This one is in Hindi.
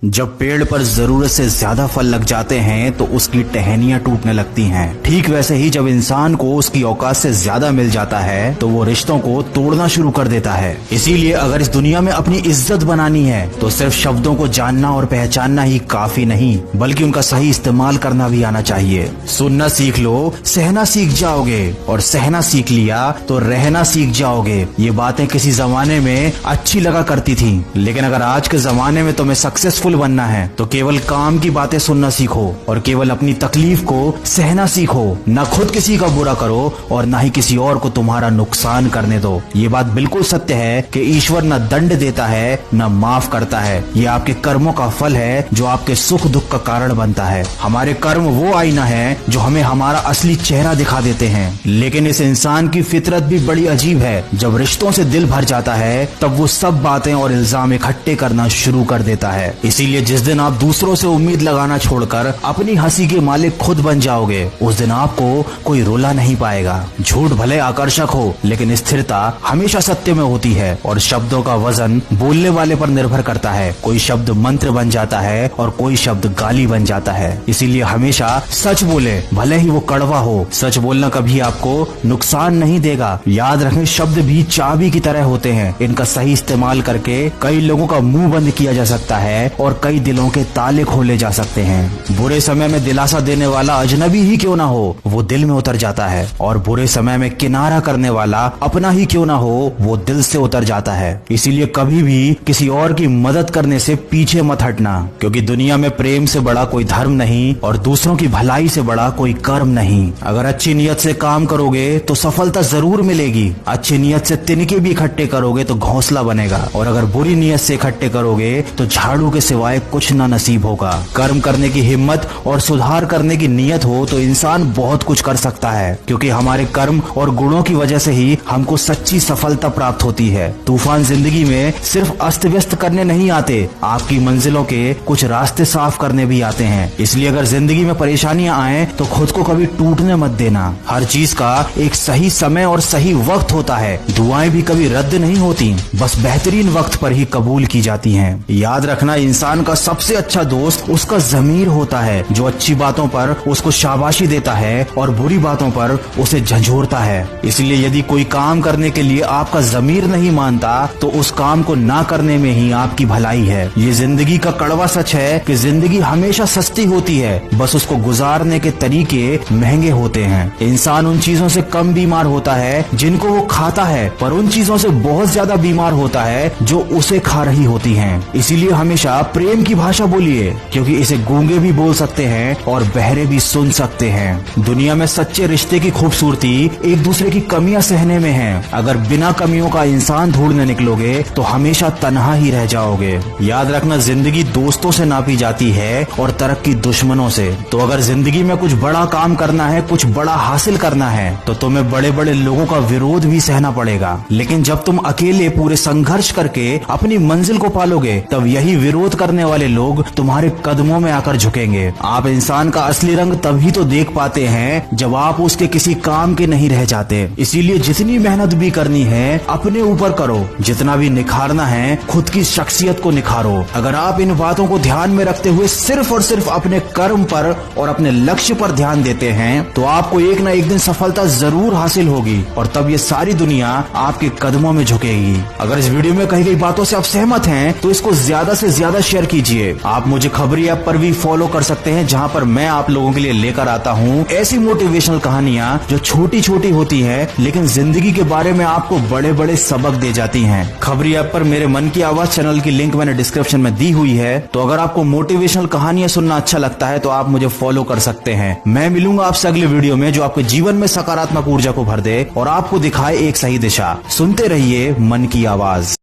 जब पेड़ पर जरूरत से ज्यादा फल लग जाते हैं तो उसकी टहनियां टूटने लगती हैं। ठीक वैसे ही जब इंसान को उसकी औकात से ज्यादा मिल जाता है तो वो रिश्तों को तोड़ना शुरू कर देता है। इसीलिए अगर इस दुनिया में अपनी इज्जत बनानी है तो सिर्फ शब्दों को जानना और पहचानना ही काफी नहीं, बल्कि उनका सही इस्तेमाल करना भी आना चाहिए। सुनना सीख लो, सहना सीख जाओगे, और सहना सीख लिया तो रहना सीख जाओगे। ये बातें किसी जमाने में अच्छी लगा करती थी, लेकिन अगर आज के जमाने में तुम्हें सक्सेसफुल बनना है तो केवल काम की बातें सुनना सीखो और केवल अपनी तकलीफ को सहना सीखो। न खुद किसी का बुरा करो और न ही किसी और को तुम्हारा नुकसान करने दो। ये बात बिल्कुल सत्य है कि ईश्वर न दंड देता है न माफ करता है। ये आपके कर्मों का फल है जो आपके सुख दुख का कारण बनता है। हमारे कर्म वो आईना है जो हमें हमारा असली चेहरा दिखा देते हैं। लेकिन इस इंसान की फितरत भी बड़ी अजीब है। जब रिश्तों से दिल भर जाता है तब वो सब बातें और इल्जाम इकट्ठे करना शुरू कर देता है। इसीलिए जिस दिन आप दूसरों से उम्मीद लगाना छोड़कर अपनी हंसी के मालिक खुद बन जाओगे, उस दिन आपको कोई रुला नहीं पाएगा। झूठ भले आकर्षक हो, लेकिन स्थिरता हमेशा सत्य में होती है, और शब्दों का वजन बोलने वाले पर निर्भर करता है। कोई शब्द मंत्र बन जाता है और कोई शब्द गाली बन जाता है। इसीलिए हमेशा सच बोले, भले ही वो कड़वा हो। सच बोलना कभी आपको नुकसान नहीं देगा। याद रखें, शब्द भी चाबी की तरह होते हैं। इनका सही इस्तेमाल करके कई लोगों का मुंह बंद किया जा सकता है और कई दिलों के ताले खोले जा सकते हैं। बुरे समय में दिलासा देने वाला अजनबी ही क्यों ना हो, वो दिल में उतर जाता है, और बुरे समय में किनारा करने वाला अपना ही क्यों ना हो, वो दिल से उतर जाता है। इसीलिए कभी भी किसी और की मदद करने से पीछे मत हटना, क्योंकि दुनिया में प्रेम से बड़ा कोई धर्म नहीं और दूसरों की भलाई से बड़ा कोई कर्म नहीं। अगर अच्छी नियत से काम करोगे तो सफलता जरूर मिलेगी। अच्छी नियत से तिनके भी इकट्ठे करोगे तो घोंसला बनेगा, और अगर बुरी नियत से इकट्ठे करोगे तो झाड़ू के सिवाय कुछ ना नसीब होगा। कर्म करने की हिम्मत और सुधार करने की नियत हो तो इंसान बहुत कुछ कर सकता है, क्योंकि हमारे कर्म और गुणों की वजह से ही हमको सच्ची सफलता प्राप्त होती है। तूफान जिंदगी में सिर्फ अस्त व्यस्त करने नहीं आते, आपकी मंजिलों के कुछ रास्ते साफ करने भी आते हैं। इसलिए अगर जिंदगी में परेशानियां आए तो खुद को कभी टूटने मत देना। हर चीज का एक सही समय और सही वक्त होता है। दुआएं भी कभी रद्द नहीं होती, बस बेहतरीन वक्त पर ही कबूल की जाती हैं। याद रखना, इंसान का सबसे अच्छा दोस्त उसका ज़मीर होता है, जो अच्छी बातों पर उसको शाबाशी देता है और बुरी बातों पर उसे झंझोरता है। इसलिए यदि कोई काम करने के लिए आपका ज़मीर नहीं मानता तो उस काम को ना करने में ही आपकी भलाई है। ये जिंदगी का कड़वा सच है कि जिंदगी हमेशा सस्ती होती है, बस उसको गुजारने के तरीके महंगे होते हैं। इंसान उन चीजों से कम बीमार होता है जिनको वो खाता है, पर उन चीजों से बहुत ज्यादा बीमार होता है जो उसे खा रही होती हैं। इसीलिए हमेशा प्रेम की भाषा बोलिए, क्योंकि इसे गूंगे भी बोल सकते हैं और बहरे भी सुन सकते हैं। दुनिया में सच्चे रिश्ते की खूबसूरती एक दूसरे की कमियां सहने में है। अगर बिना कमियों का इंसान ढूंढने निकलोगे तो हमेशा तन्हा ही रह जाओगे। याद रखना, जिंदगी दोस्तों से नापी जाती है और तरक्की दुश्मनों से। तो अगर जिंदगी में कुछ बड़ा काम करना है, कुछ बड़ा हासिल करना है, तो तुम्हें बड़े बड़े लोगों का विरोध भी सहना पड़ेगा। लेकिन जब तुम अकेले पूरे संघर्ष करके अपनी मंजिल को पालोगे, तब यही विरोध करने वाले लोग तुम्हारे कदमों में आकर झुकेंगे। आप इंसान का असली रंग तभी तो देख पाते हैं जब आप उसके किसी काम के नहीं रह जाते। इसीलिए जितनी मेहनत भी करनी है अपने ऊपर करो, जितना भी निखारना है खुद की शख्सियत को निखारो। अगर आप इन बातों को ध्यान में रखते हुए सिर्फ और सिर्फ अपने कर्म पर और अपने लक्ष्य पर ध्यान देते हैं तो आपको एक न एक दिन सफलता जरूर हासिल होगी, और तब ये सारी दुनिया आपके कदमों में झुकेगी। अगर इस वीडियो में कही गई बातों से आप सहमत हैं तो इसको ज्यादा से ज्यादा शेयर कीजिए। आप मुझे खबरी ऐप पर भी फॉलो कर सकते हैं, जहां पर मैं आप लोगों के लिए लेकर आता हूं ऐसी मोटिवेशनल कहानियां जो छोटी छोटी होती हैं लेकिन जिंदगी के बारे में आपको बड़े बड़े सबक दे जाती हैं। खबरी ऐप पर मेरे मन की आवाज चैनल की लिंक मैंने डिस्क्रिप्शन में दी हुई है, तो अगर आपको मोटिवेशनल कहानियां सुनना अच्छा लगता है तो आप मुझे फॉलो कर सकते हैं। मैं मिलूंगा आपसे अगले वीडियो में जो आपके जीवन में सकारात्मक ऊर्जा को भर दे और आपको दिखाए एक सही दिशा। सुनते रहिए मन की आवाज।